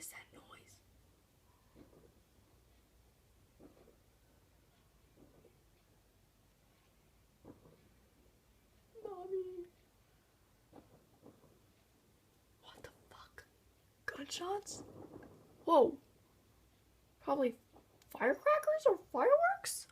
is that noise? Mommy. What the fuck? Gunshots? Whoa. Probably firecrackers or fireworks?